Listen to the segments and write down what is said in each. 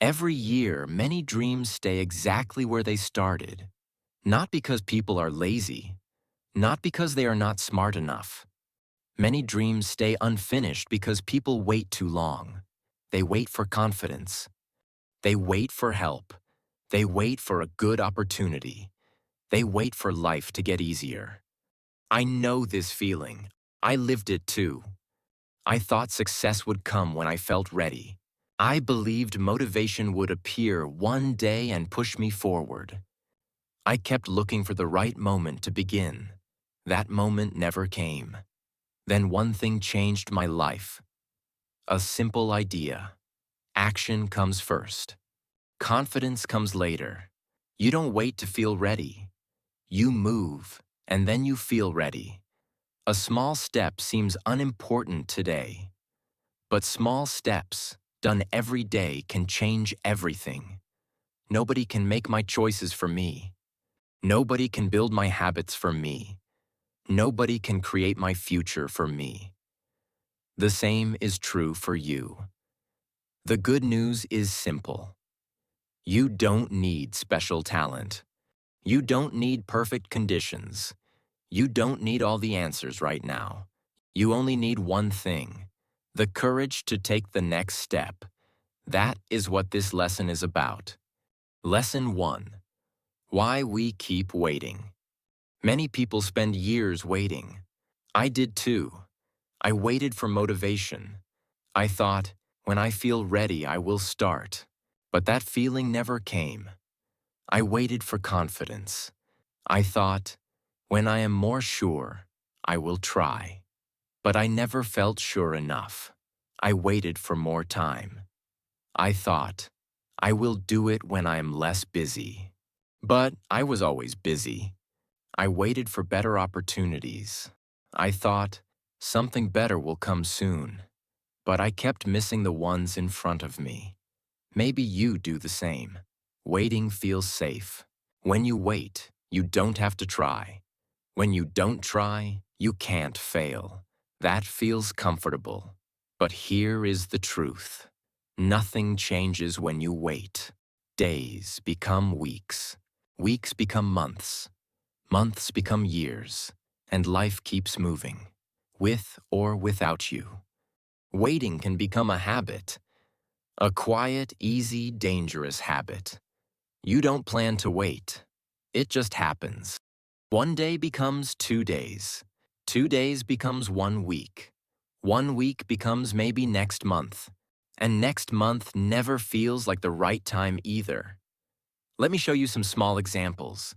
Every year, many dreams stay exactly where they started, not because people are lazy, not because they are not smart enough. Many dreams stay unfinished because people wait too long. They wait for confidence. They wait for help. They wait for a good opportunity. They wait for life to get easier. I know this feeling. I lived it too. I thought success would come when I felt ready. I believed motivation would appear one day and push me forward. I kept looking for the right moment to begin. That moment never came. Then one thing changed my life. A simple idea. Action comes first. Confidence comes later. You don't wait to feel ready. You move, and then you feel ready. A small step seems unimportant today, but small steps, done every day, can change everything. Nobody can make my choices for me. Nobody can build my habits for me. Nobody can create my future for me. The same is true for you. The good news is simple. You don't need special talent. You don't need perfect conditions. You don't need all the answers right now. You only need one thing: the courage to take the next step. That is what this lesson is about. Lesson 1. Why we keep waiting. Many people spend years waiting. I did too. I waited for motivation. I thought, when I feel ready, I will start. But that feeling never came. I waited for confidence. I thought, when I am more sure, I will try. But I never felt sure enough. I waited for more time. I thought, I will do it when I am less busy. But I was always busy. I waited for better opportunities. I thought, something better will come soon. But I kept missing the ones in front of me. Maybe you do the same. Waiting feels safe. When you wait, you don't have to try. When you don't try, you can't fail. That feels comfortable. But here is the truth. Nothing changes when you wait. Days become weeks. Weeks become months. Months become years. And life keeps moving, with or without you. Waiting can become a habit. A quiet, easy, dangerous habit. You don't plan to wait. It just happens. One day becomes 2 days. 2 days becomes 1 week. 1 week becomes maybe next month. And next month never feels like the right time either. Let me show you some small examples.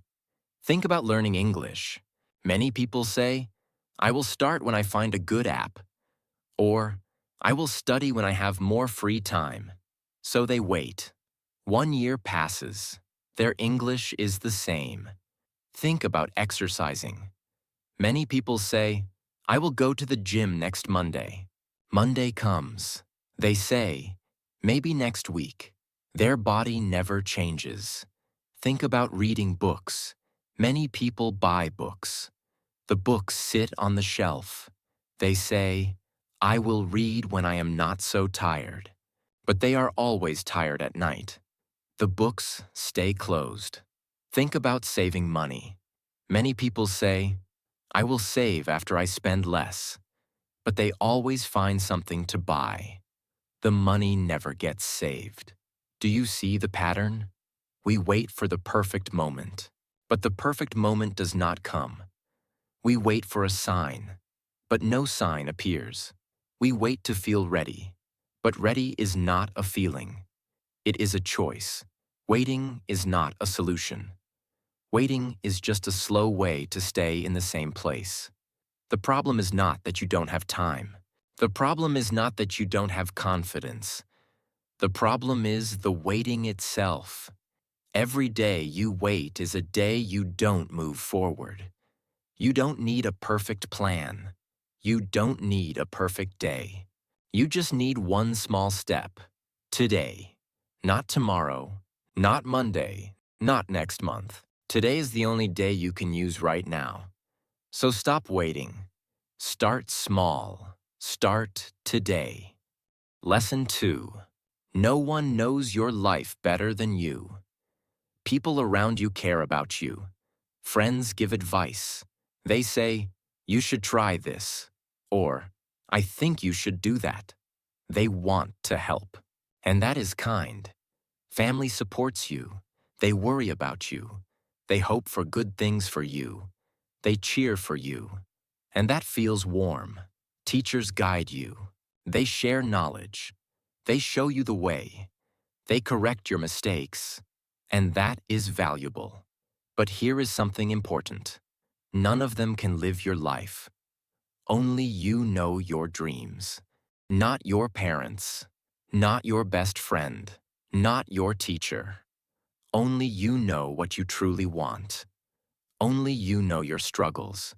Think about learning English. Many people say, I will start when I find a good app. Or, I will study when I have more free time. So they wait. 1 year passes. Their English is the same. Think about exercising. Many people say, I will go to the gym next Monday. Monday comes. They say, maybe next week. Their body never changes. Think about reading books. Many people buy books. The books sit on the shelf. They say, I will read when I am not so tired. But they are always tired at night. The books stay closed. Think about saving money. Many people say, I will save after I spend less. But they always find something to buy. The money never gets saved. Do you see the pattern? We wait for the perfect moment. But the perfect moment does not come. We wait for a sign, but no sign appears. We wait to feel ready, but ready is not a feeling. It is a choice. Waiting is not a solution. Waiting is just a slow way to stay in the same place. The problem is not that you don't have time. The problem is not that you don't have confidence. The problem is the waiting itself. Every day you wait is a day you don't move forward. You don't need a perfect plan. You don't need a perfect day. You just need one small step. Today. Not tomorrow. Not Monday. Not next month. Today is the only day you can use right now. So stop waiting. Start small. Start today. Lesson 2. No one knows your life better than you. People around you care about you. Friends give advice. They say, "You should try this," or "I think you should do that." They want to help. And that is kind. Family supports you. They worry about you. They hope for good things for you. They cheer for you. And that feels warm. Teachers guide you. They share knowledge. They show you the way. They correct your mistakes. And that is valuable. But here is something important. None of them can live your life. Only you know your dreams. Not your parents. Not your best friend. Not your teacher. Only you know what you truly want. Only you know your struggles.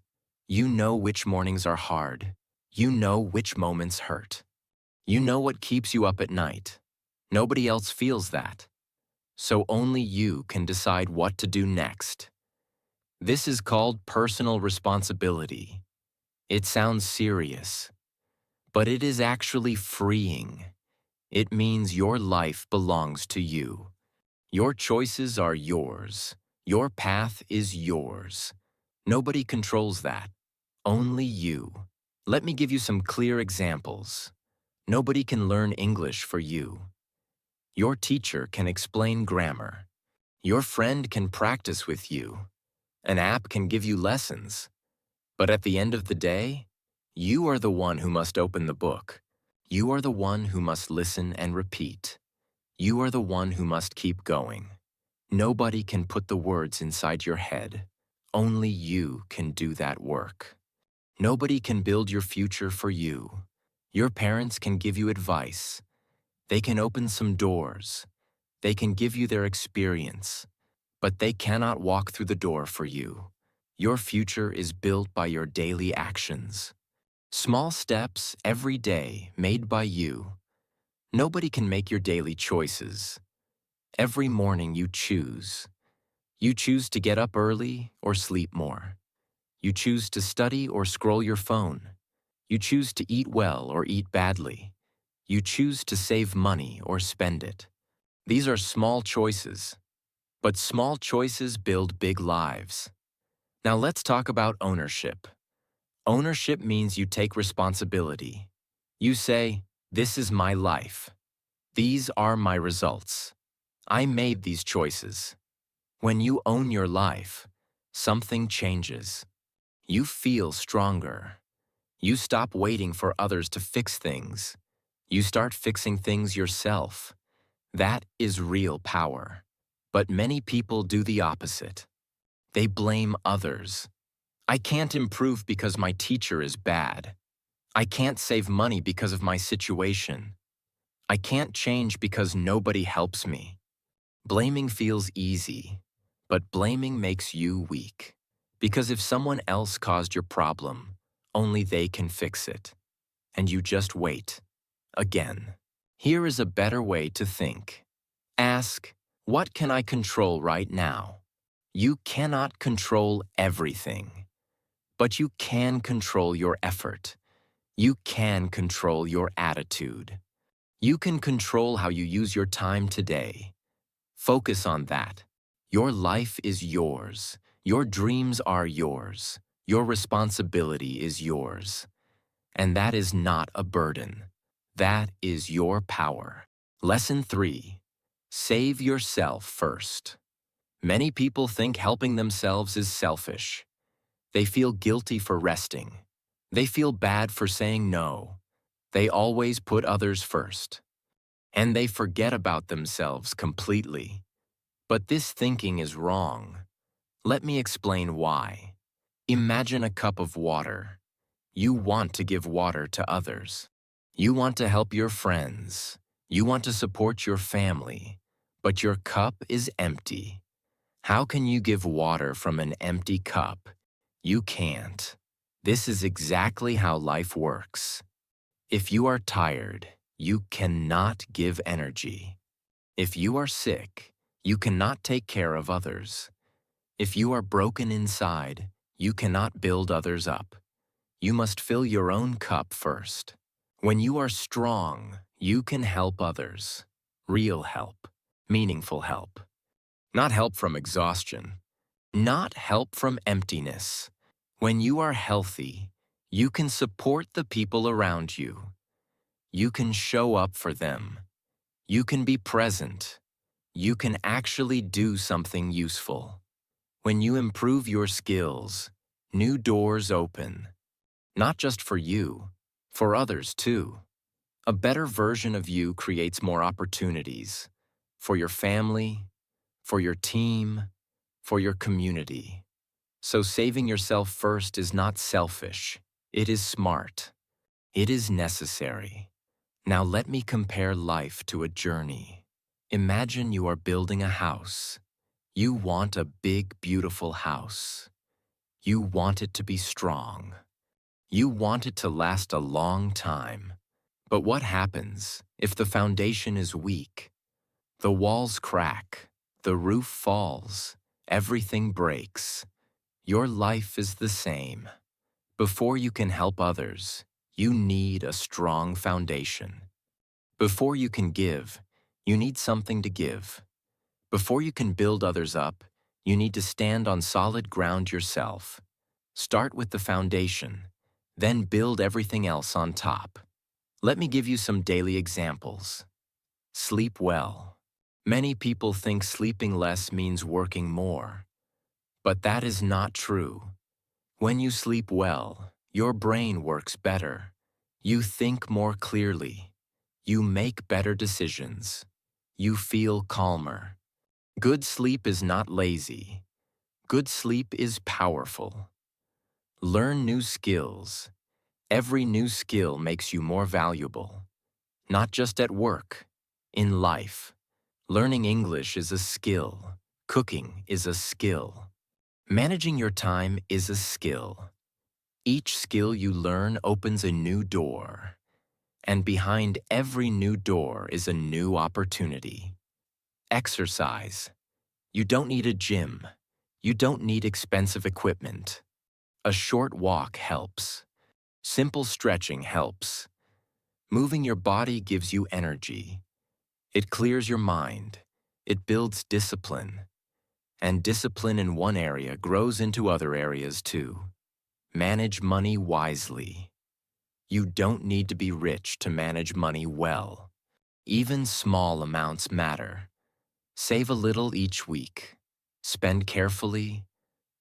You know which mornings are hard. You know which moments hurt. You know what keeps you up at night. Nobody else feels that. So only you can decide what to do next. This is called personal responsibility. It sounds serious, but it is actually freeing. It means your life belongs to you. Your choices are yours. Your path is yours. Nobody controls that. Only you. Let me give you some clear examples. Nobody can learn English for you. Your teacher can explain grammar. Your friend can practice with you. An app can give you lessons. But at the end of the day, you are the one who must open the book. You are the one who must listen and repeat. You are the one who must keep going. Nobody can put the words inside your head. Only you can do that work. Nobody can build your future for you. Your parents can give you advice. They can open some doors. They can give you their experience. But they cannot walk through the door for you. Your future is built by your daily actions. Small steps every day made by you. Nobody can make your daily choices. Every morning you choose. You choose to get up early or sleep more. You choose to study or scroll your phone. You choose to eat well or eat badly. You choose to save money or spend it. These are small choices, but small choices build big lives. Now let's talk about ownership. Ownership means you take responsibility. You say, "This is my life. These are my results. I made these choices." When you own your life, something changes. You feel stronger. You stop waiting for others to fix things. You start fixing things yourself. That is real power. But many people do the opposite. They blame others. "I can't improve because my teacher is bad. I can't save money because of my situation. I can't change because nobody helps me." Blaming feels easy, but blaming makes you weak. Because if someone else caused your problem, only they can fix it. And you just wait. Again. Here is a better way to think. Ask, what can I control right now? You cannot control everything, but you can control your effort. You can control your attitude. You can control how you use your time today. Focus on that. Your life is yours. Your dreams are yours. Your responsibility is yours. And that is not a burden. That is your power. Lesson 3. Save yourself first. Many people think helping themselves is selfish. They feel guilty for resting. They feel bad for saying no. They always put others first. And they forget about themselves completely. But this thinking is wrong. Let me explain why. Imagine a cup of water. You want to give water to others. You want to help your friends. You want to support your family. But your cup is empty. How can you give water from an empty cup? You can't. This is exactly how life works. If you are tired, you cannot give energy. If you are sick, you cannot take care of others. If you are broken inside, you cannot build others up. You must fill your own cup first. When you are strong, you can help others. Real help. Meaningful help. Not help from exhaustion. Not help from emptiness. When you are healthy, you can support the people around you. You can show up for them. You can be present. You can actually do something useful. When you improve your skills, new doors open. Not just for you, for others too. A better version of you creates more opportunities for your family, for your team, for your community. So saving yourself first is not selfish. It is smart. It is necessary. Now let me compare life to a journey. Imagine you are building a house. You want a big, beautiful house. You want it to be strong. You want it to last a long time. But what happens if the foundation is weak? The walls crack, the roof falls, everything breaks. Your life is the same. Before you can help others, you need a strong foundation. Before you can give, you need something to give. Before you can build others up, you need to stand on solid ground yourself. Start with the foundation, then build everything else on top. Let me give you some daily examples. Sleep well. Many people think sleeping less means working more. But that is not true. When you sleep well, your brain works better. You think more clearly. You make better decisions. You feel calmer. Good sleep is not lazy. Good sleep is powerful. Learn new skills. Every new skill makes you more valuable. Not just at work, in life. Learning English is a skill. Cooking is a skill. Managing your time is a skill. Each skill you learn opens a new door. And behind every new door is a new opportunity. Exercise. You don't need a gym. You don't need expensive equipment. A short walk helps. Simple stretching helps. Moving your body gives you energy. It clears your mind. It builds discipline. And discipline in one area grows into other areas too. Manage money wisely. You don't need to be rich to manage money well. Even small amounts matter. Save a little each week. Spend carefully.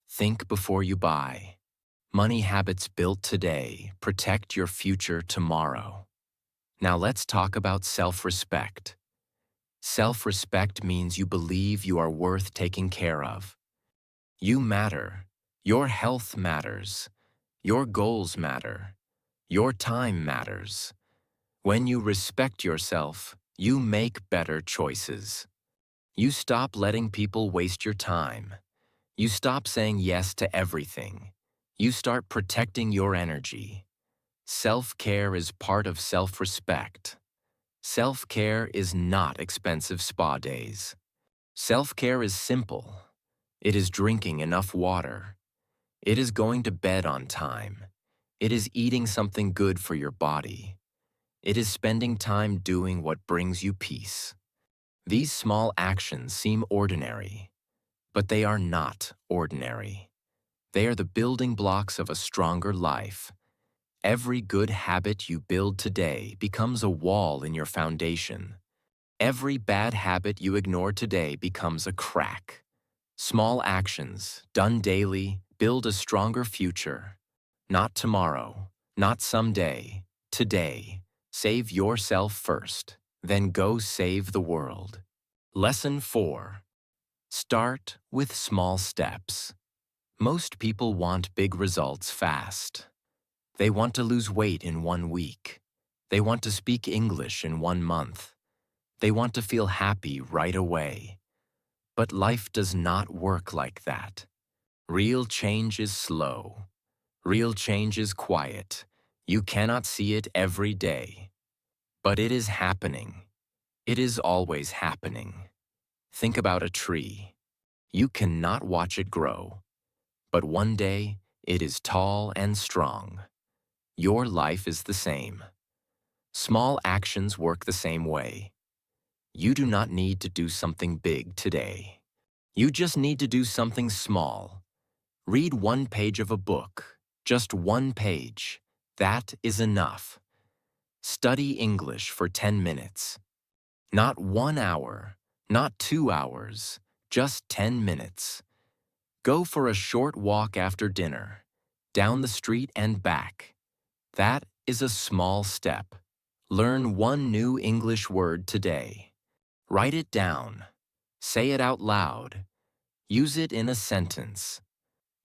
Think before you buy. Money habits built today protect your future tomorrow. Now let's talk about self-respect. Self-respect means you believe you are worth taking care of. You matter. Your health matters. Your goals matter. Your time matters. When you respect yourself, you make better choices. You stop letting people waste your time. You stop saying yes to everything. You start protecting your energy. Self-care is part of self-respect. Self-care is not expensive spa days. Self-care is simple. It is drinking enough water. It is going to bed on time. It is eating something good for your body. It is spending time doing what brings you peace. These small actions seem ordinary, but they are not ordinary. They are the building blocks of a stronger life. Every good habit you build today becomes a wall in your foundation. Every bad habit you ignore today becomes a crack. Small actions, done daily, build a stronger future. Not tomorrow, not someday, today. Save yourself first, then go save the world. Lesson 4. Start with small steps. Most people want big results fast. They want to lose weight in 1 week. They want to speak English in 1 month. They want to feel happy right away. But life does not work like that. Real change is slow. Real change is quiet. You cannot see it every day. But it is happening. It is always happening. Think about a tree. You cannot watch it grow. But one day, it is tall and strong. Your life is the same. Small actions work the same way. You do not need to do something big today. You just need to do something small. Read one page of a book, just one page. That is enough. Study English for 10 minutes. Not 1 hour, not 2 hours, just 10 minutes. Go for a short walk after dinner, down the street and back. That is a small step. Learn one new English word today. Write it down. Say it out loud. Use it in a sentence.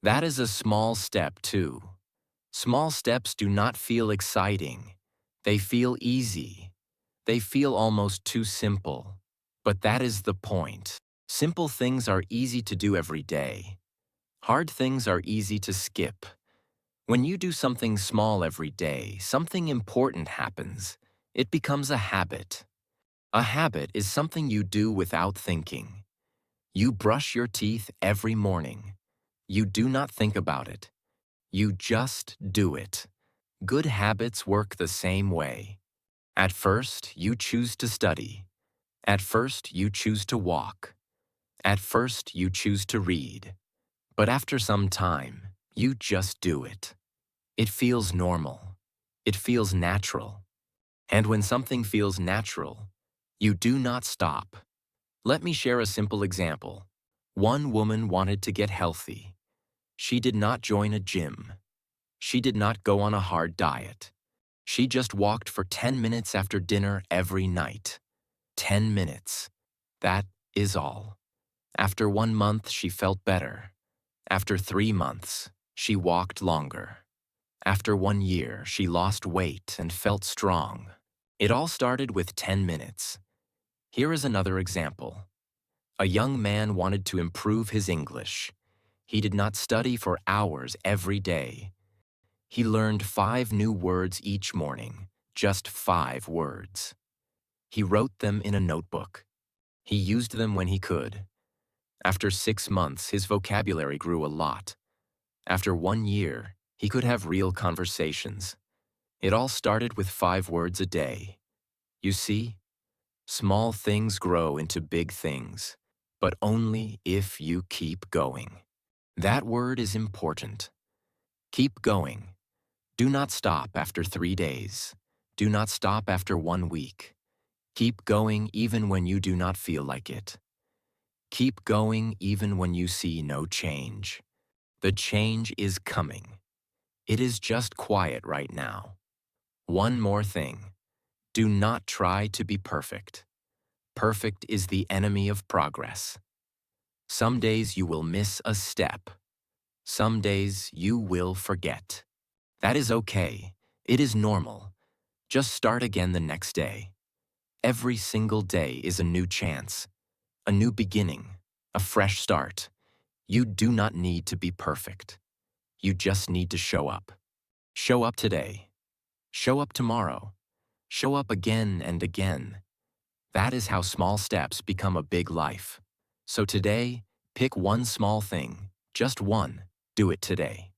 That is a small step too. Small steps do not feel exciting. They feel easy. They feel almost too simple. But that is the point. Simple things are easy to do every day. Hard things are easy to skip. When you do something small every day, something important happens. It becomes a habit. A habit is something you do without thinking. You brush your teeth every morning. You do not think about it. You just do it. Good habits work the same way. At first, you choose to study. At first, you choose to walk. At first, you choose to read. But after some time, you just do it. It feels normal. It feels natural. And when something feels natural, you do not stop. Let me share a simple example. One woman wanted to get healthy. She did not join a gym. She did not go on a hard diet. She just walked for 10 minutes after dinner every night. 10 minutes. That is all. After 1 month, she felt better. After 3 months, she walked longer. After 1 year, she lost weight and felt strong. It all started with 10 minutes. Here is another example. A young man wanted to improve his English. He did not study for hours every day. He learned 5 new words each morning, just 5 words. He wrote them in a notebook. He used them when he could. After 6 months, his vocabulary grew a lot. After 1 year, he could have real conversations. It all started with 5 words a day. You see, small things grow into big things, but only if you keep going. That word is important. Keep going. Do not stop after 3 days. Do not stop after 1 week. Keep going even when you do not feel like it. Keep going even when you see no change. The change is coming. It is just quiet right now. One more thing. Do not try to be perfect. Perfect is the enemy of progress. Some days you will miss a step. Some days you will forget. That is okay. It is normal. Just start again the next day. Every single day is a new chance, a new beginning, a fresh start. You do not need to be perfect. You just need to show up. Show up today. Show up tomorrow. Show up again and again. That is how small steps become a big life. So today, pick one small thing, just one. Do it today.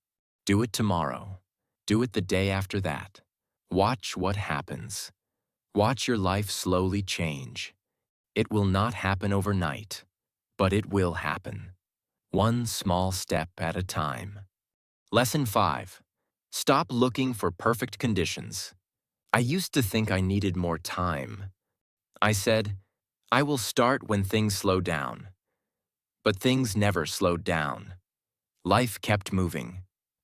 Do it tomorrow. Do it the day after that. Watch what happens. Watch your life slowly change. It will not happen overnight, but it will happen. One small step at a time. Lesson 5. Stop looking for perfect conditions. I used to think I needed more time. I said, I will start when things slow down. But things never slowed down. Life kept moving,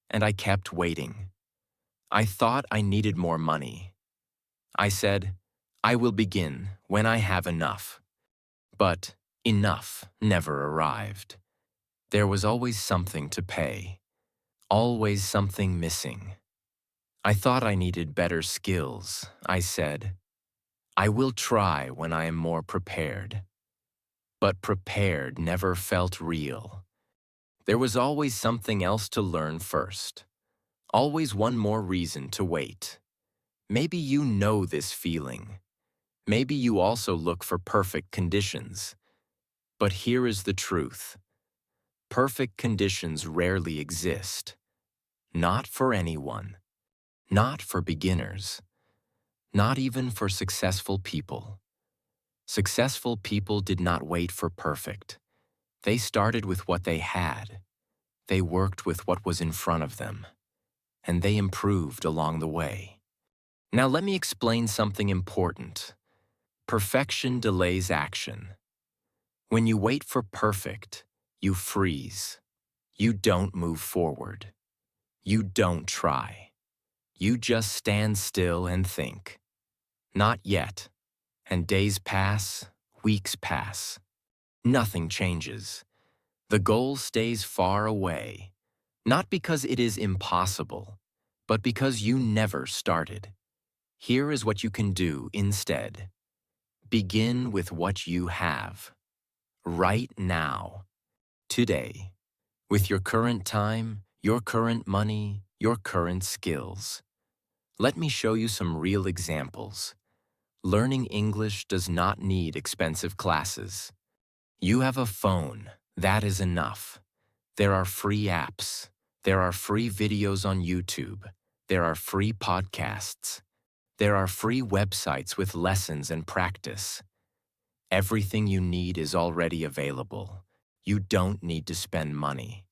and I kept waiting. I thought I needed more money. I said, I will begin when I have enough. But enough never arrived. There was always something to pay. Always something missing. I thought I needed better skills. I said, I will try when I am more prepared. But prepared never felt real. There was always something else to learn first. Always one more reason to wait. Maybe you know this feeling. Maybe you also look for perfect conditions. But here is the truth. Perfect conditions rarely exist. Not for anyone. Not for beginners. Not even for successful people. Successful people did not wait for perfect. They started with what they had. They worked with what was in front of them, and they improved along the way. Now let me explain something important. Perfection delays action. When you wait for perfect, you freeze. You don't move forward. You don't try. You just stand still and think. Not yet. And days pass, weeks pass. Nothing changes. The goal stays far away, not because it is impossible, but because you never started. Here is what you can do instead. Begin with what you have. Right now. Today. With your current time, your current money, your current skills. Let me show you some real examples. Learning English does not need expensive classes. You have a phone. That is enough. There are free apps. There are free videos on YouTube. There are free podcasts. There are free websites with lessons and practice. Everything you need is already available. You don't need to spend money.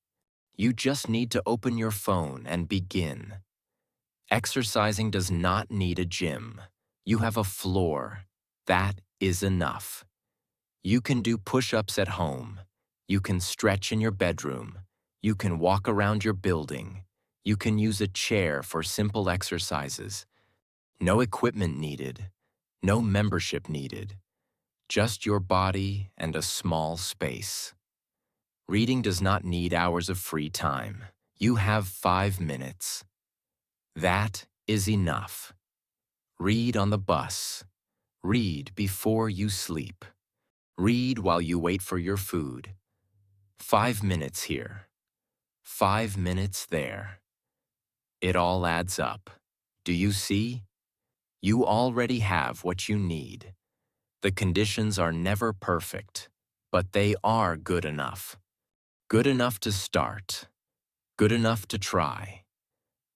You just need to open your phone and begin. Exercising does not need a gym. You have a floor. That is enough. You can do push-ups at home. You can stretch in your bedroom. You can walk around your building. You can use a chair for simple exercises. No equipment needed. No membership needed. Just your body and a small space. Reading does not need hours of free time. You have 5 minutes. That is enough. Read on the bus. Read before you sleep. Read while you wait for your food. 5 minutes here. 5 minutes there. It all adds up. Do you see? You already have what you need. The conditions are never perfect, but they are good enough. Good enough to start. Good enough to try.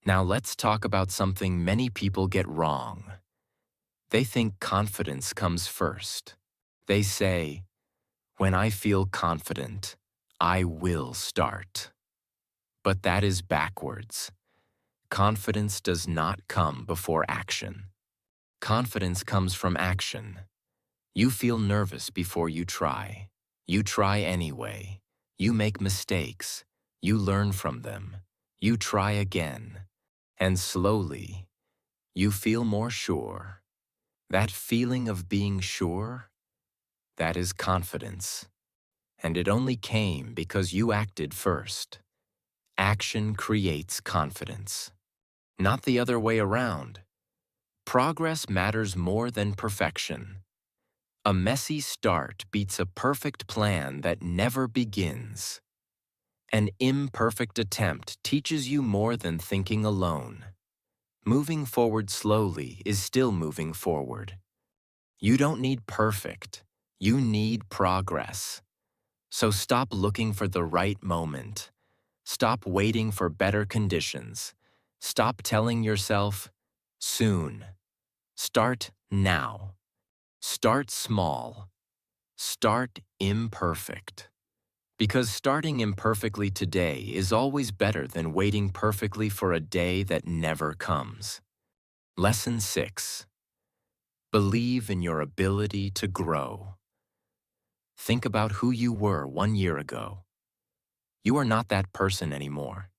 Now let's talk about something many people get wrong. They think confidence comes first. They say, "When I feel confident, I will start." But that is backwards. Confidence does not come before action. Confidence comes from action. You feel nervous before you try. You try anyway. You make mistakes. You learn from them. You try again. And slowly, you feel more sure. That feeling of being sure, that is confidence. And it only came because you acted first. Action creates confidence. Not the other way around. Progress matters more than perfection. A messy start beats a perfect plan that never begins. An imperfect attempt teaches you more than thinking alone. Moving forward slowly is still moving forward. You don't need perfect. You need progress. So stop looking for the right moment. Stop waiting for better conditions. Stop telling yourself, soon. Start now. Start small. Start imperfect. Because starting imperfectly today is always better than waiting perfectly for a day that never comes. Lesson 6. Believe in your ability to grow. Think about who you were 1 year ago. You are not that person anymore.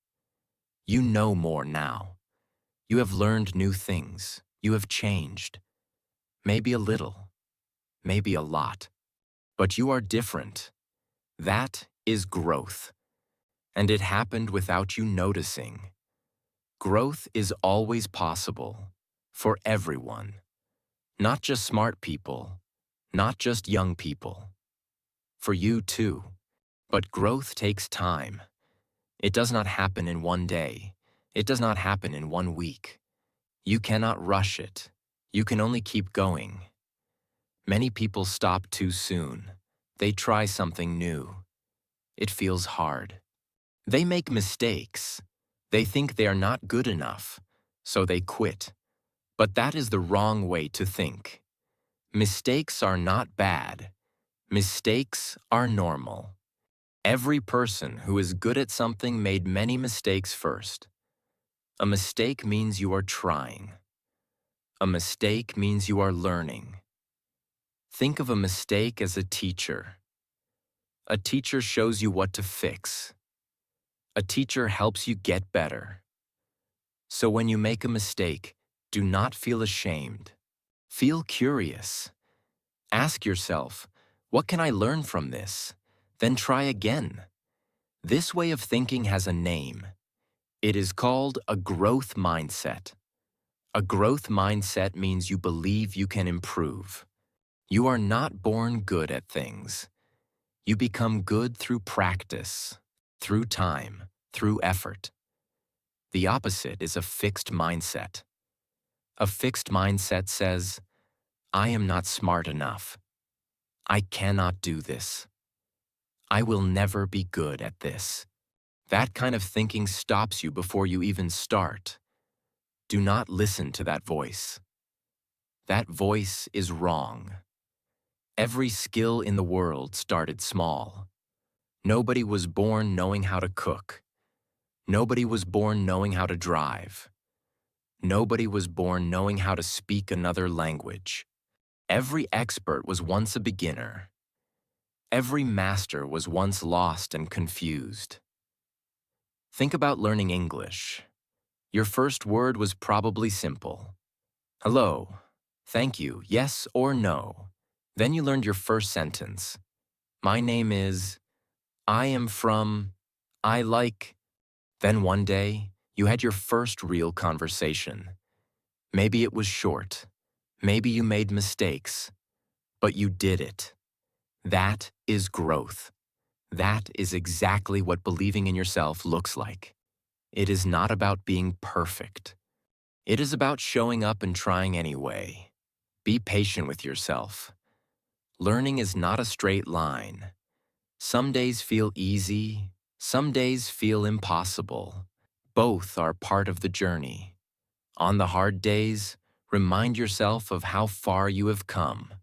You know more now. You have learned new things. You have changed. Maybe a little. Maybe a lot. But you are different. That is growth. And it happened without you noticing. Growth is always possible. For everyone. Not just smart people. Not just young people. For you too. But growth takes time. It does not happen in one day. It does not happen in 1 week. You cannot rush it. You can only keep going. Many people stop too soon. They try something new. It feels hard. They make mistakes. They think they are not good enough, so they quit. But that is the wrong way to think. Mistakes are not bad. Mistakes are normal. Every person who is good at something made many mistakes first. A mistake means you are trying. A mistake means you are learning. Think of a mistake as a teacher. A teacher shows you what to fix. A teacher helps you get better. So when you make a mistake, do not feel ashamed. Feel curious. Ask yourself, what can I learn from this? Then try again. This way of thinking has a name. It is called a growth mindset. A growth mindset means you believe you can improve. You are not born good at things. You become good through practice, through time, through effort. The opposite is a fixed mindset. A fixed mindset says, I am not smart enough. I cannot do this. I will never be good at this. That kind of thinking stops you before you even start. Do not listen to that voice. That voice is wrong. Every skill in the world started small. Nobody was born knowing how to cook. Nobody was born knowing how to drive. Nobody was born knowing how to speak another language. Every expert was once a beginner. Every master was once lost and confused. Think about learning English. Your first word was probably simple. Hello, thank you, yes or no. Then you learned your first sentence. My name is, I am from, I like. Then one day, you had your first real conversation. Maybe it was short. Maybe you made mistakes. But you did it. That is growth. That is exactly what believing in yourself looks like. It is not about being perfect. It is about showing up and trying anyway. Be patient with yourself. Learning is not a straight line. Some days feel easy, some days feel impossible. Both are part of the journey. On the hard days, remind yourself of how far you have come.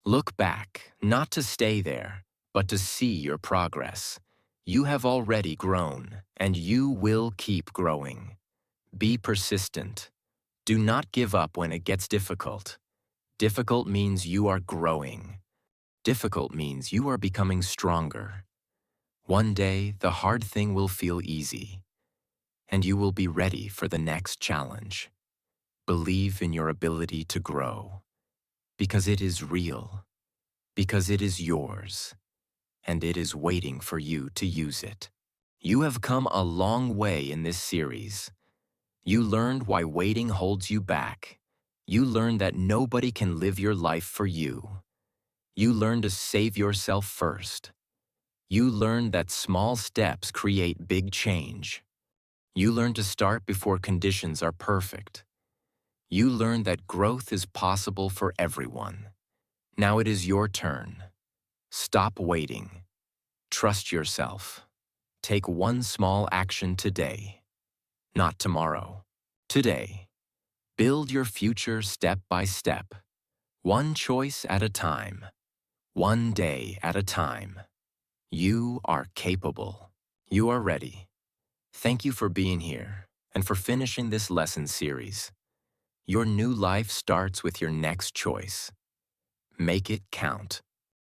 Look back, not to stay there, but to see your progress. You have already grown, and you will keep growing. Be persistent. Do not give up when it gets difficult. Difficult means you are growing. Difficult means you are becoming stronger. One day, the hard thing will feel easy, and you will be ready for the next challenge. Believe in your ability to grow, because it is real, because it is yours, and it is waiting for you to use it. You have come a long way in this series. You learned why waiting holds you back. You learned that nobody can live your life for you. You learned to save yourself first. You learned that small steps create big change. You learned to start before conditions are perfect. You learned that growth is possible for everyone. Now it is your turn. Stop waiting. Trust yourself. Take one small action today, not tomorrow. Today. Build your future step by step. One choice at a time. One day at a time. You are capable. You are ready. Thank you for being here and for finishing this lesson series. Your new life starts with your next choice. Make it count.